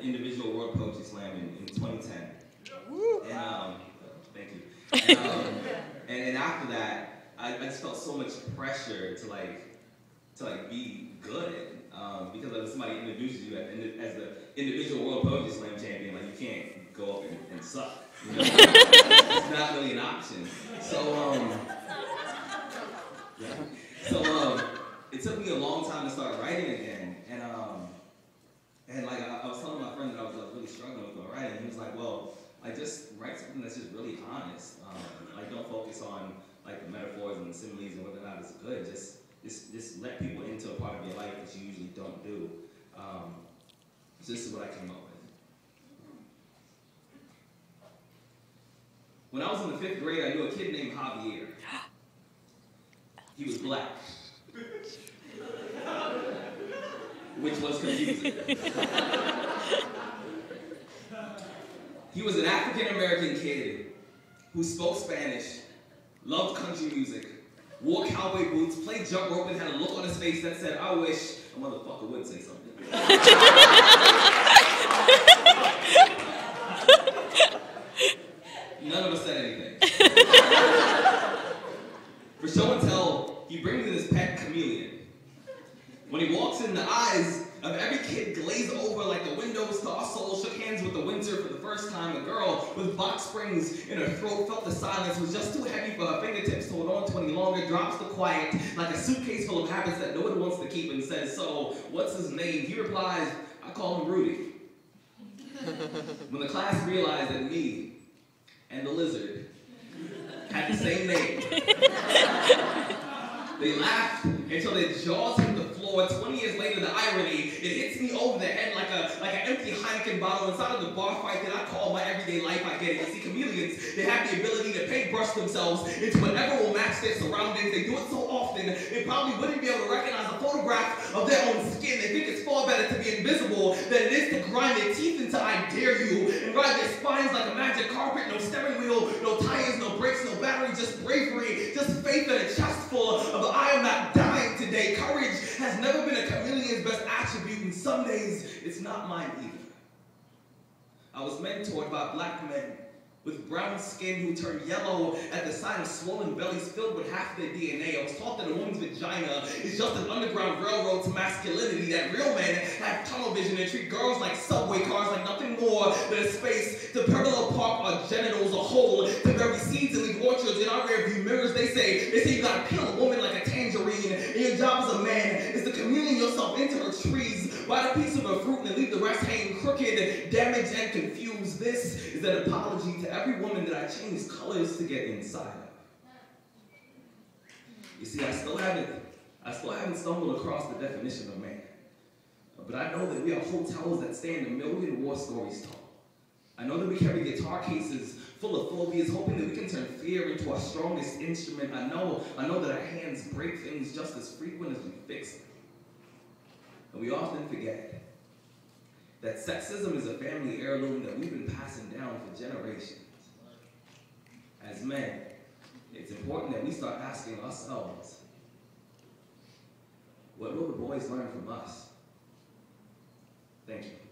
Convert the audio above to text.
individual World Poetry Slam in 2010. And thank you. And then after that, I just felt so much pressure to be good because if somebody introduces you as the individual World Poetry Slam champion, like you can't go up and suck. You know? It's not really an option. So it took me a long time to start writing again, and like I was telling my friend that I was really struggling with my writing. He was like, "Well, like just write something that's just really honest. Like don't focus on like the metaphors and the similes and whether or not it's good. Just let people into a part of your life that you usually don't do." So this is what I came up with. When I was in the 5th grade, I knew a kid named Javier. He was black, which was confusing. He was an African-American kid who spoke Spanish, loved country music, wore cowboy boots, played jump rope, and had a look on his face that said, "I wish a motherfucker would say something." None of us said anything. For show and tell, he brings in his pet chameleon. When he walks in, the eyes of every kid glaze over like the windows to our soul, shook hands with the winter for the first time. A girl with box springs in her throat felt the silence was just too heavy for her fingertips to hold on to any longer, drops to quiet like a suitcase full of habits that no one wants to keep and says, "So, what's his name?" He replies, "I call him Rudy." When the class realized that me and the lizard had the same name, they laughed until their jaws hit the floor. 20 years later, the irony, it hits me over the head like an empty Heineken bottle inside of the bar fight that I call my everyday life. I get it. You see, chameleons, they have the ability to paintbrush themselves into whatever will match their surroundings. They do it so often, they probably wouldn't be able to recognize a photograph of their own skin. They think it's far better to be invisible than it is to grind their teeth into "I dare you" and ride their spines like a magic carpet. No steering wheel, no tires, no brakes, no battery, just bravery, just faith and a chest full of the "I am not dying today." Courage has never been a chameleon's best attribute, and some days it's not mine either. I was mentored by black men with brown skin who turned yellow at the sight of swollen bellies filled with half their DNA. I was taught that a woman's vagina is just an underground railroad to masculinity, that real men have tunnel vision and treat girls like subway cars, like nothing more than a space to parallel park our genitals, a hole to bury seeds and leave orchards in our rearview mirrors. They say you gotta peel a woman like a tangerine, and your job as a man is to chameleon yourself into her trees, bite a piece of her fruit and leave the rest hanging crooked, damaged, and confused. This is an apology to every woman that I changed colors to get inside of. You see, I still haven't stumbled across the definition of man. But I know that we are hotels that stand a million war stories tall. I know that we carry guitar cases full of phobias, hoping that we can turn fear into our strongest instrument. I know that our hands break things just as frequent as we fix them. And we often forget that sexism is a family heirloom that we've been passing down for generations. As men, it's important that we start asking ourselves, what will the boys learn from us? Thank you.